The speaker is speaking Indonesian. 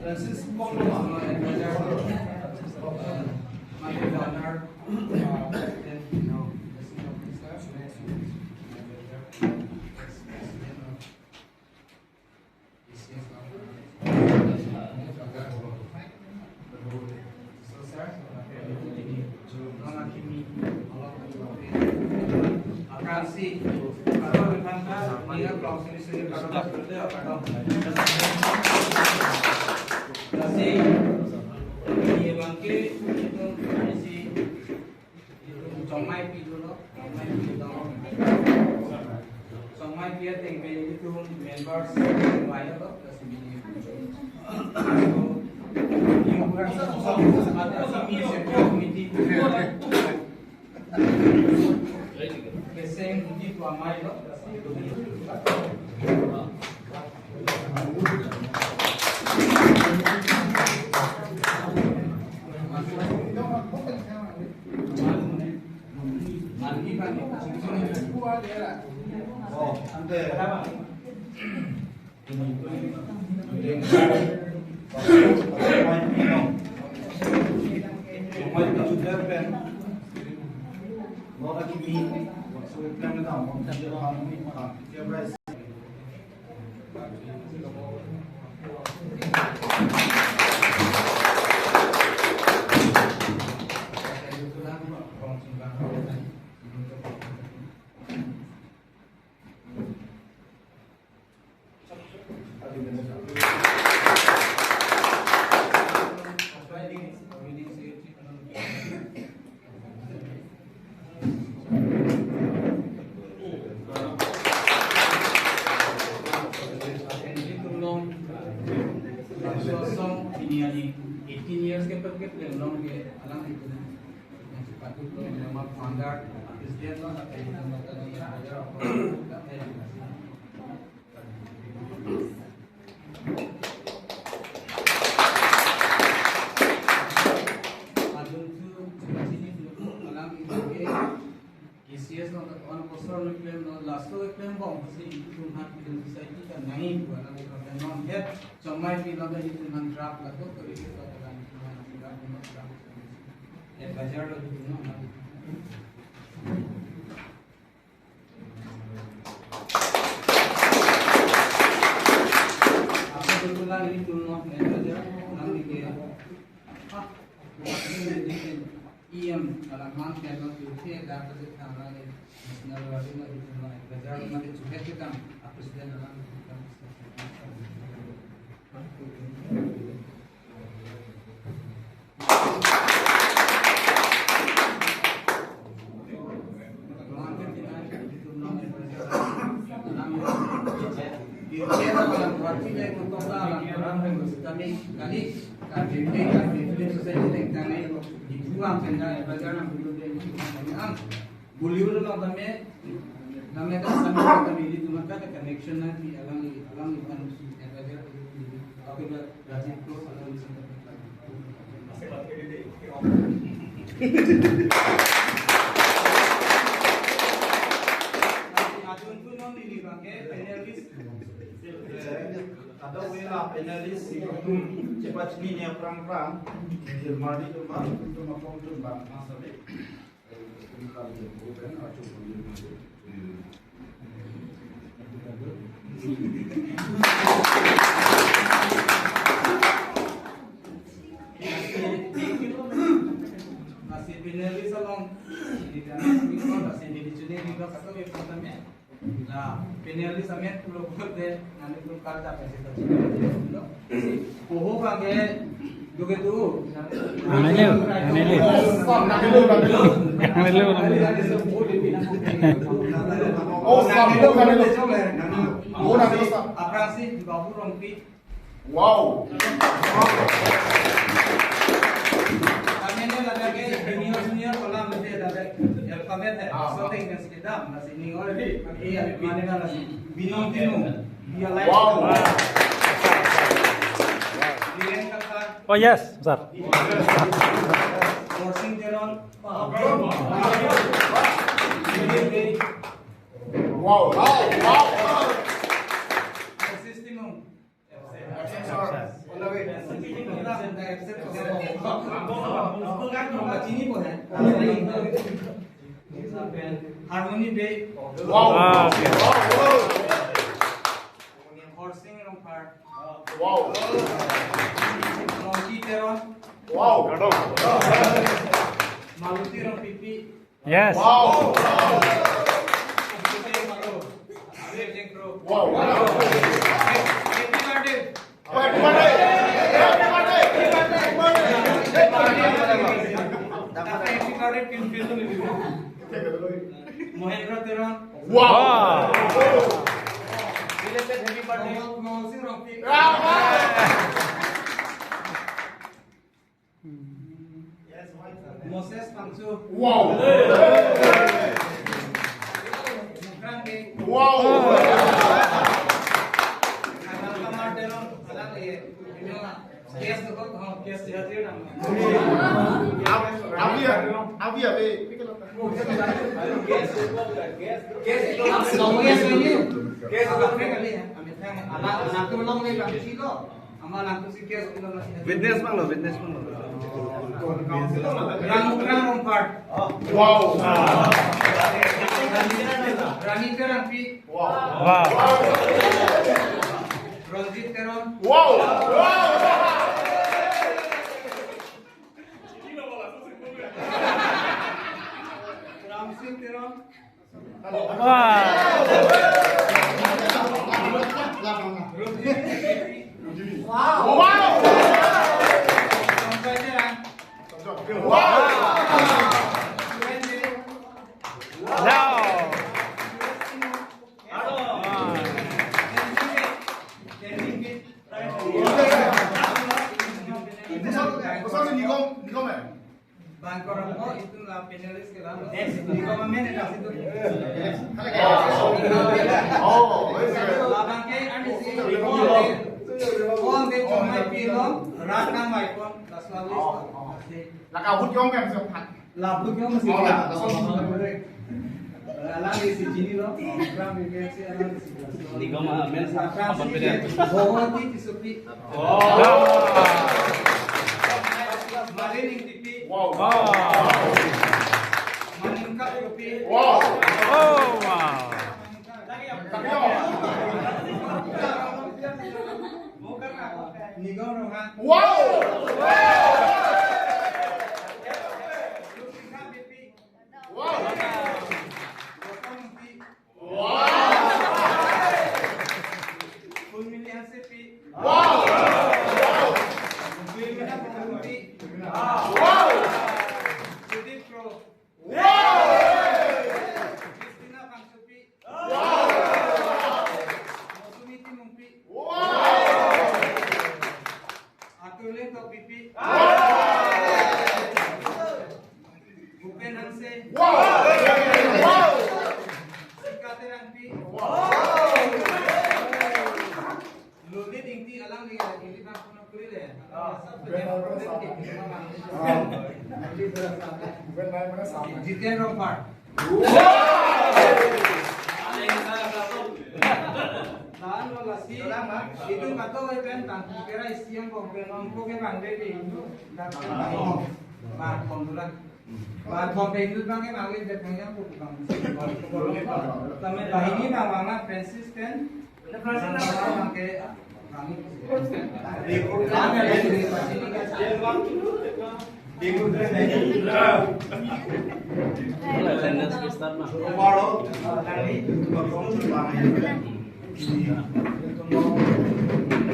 Francis Polo advisor, my partner, cepat ini perang-perang Jerman itu mah itu makom itu bang masalah masih finalis along masih di sini juga kata pertama. Nah, finalis amet pulau bote nanti pulau karta pasti terjadi. Poho pakai juga tu. Anelu. Aprasi babu rompi. Wow. Kami ni lagi junior kolam mesti ada alfabet है सोते हैं इसके दाम नसी नहीं और ये माने का नसी बिनोम दिनो ये life Oh yes, Sir. Forcing Teron Wow. System kan nomor ini kok ya. Harmony Bay. Wow. Horsing Rompar. Wow. Monkey Teron. Wow. Maluti Rompipi. Yes. Wow. Wow. Happy birthday. Happy birthday. Happy birthday. Happy birthday pin pin Mohendra Teron. Wow. Belated happy birthday. Mosi Rompi. Moses Pangsu. Wow. Mukrangge. Wow. Alang kamar Teron. Alang ye. Ini kes tu kok kes hadir nama. Abi abi. Witness bang lo, witness bang lo. Wow. Wow. Wow. Bangkorongko itulah penulis ke dalam. Di komen ada situ. Labang ke ada sih. All the cuma film, rata maipon, lalu. Lakabut yong kan sempat. Labut yang masih alang di sini loh. Program BPC alang di sini. Di koma men apa beda? Bohong di supi. Malining tipi. Wow. Maningkat kopi. Wow. Oh wow. Nigong rohan. Wow. Wow. Jiten Rompar. Tahan lolasi. Itu kata wepen tangki kira isian kompen ompo ke bangde di itu. Bar kondulan. Bar kompen itu bangke bangke jepangnya bukan. Tame bahini nama Francis kan. Bangke kami. Kami ada di sini kan. Attendance Kristan mah. Tomorrow,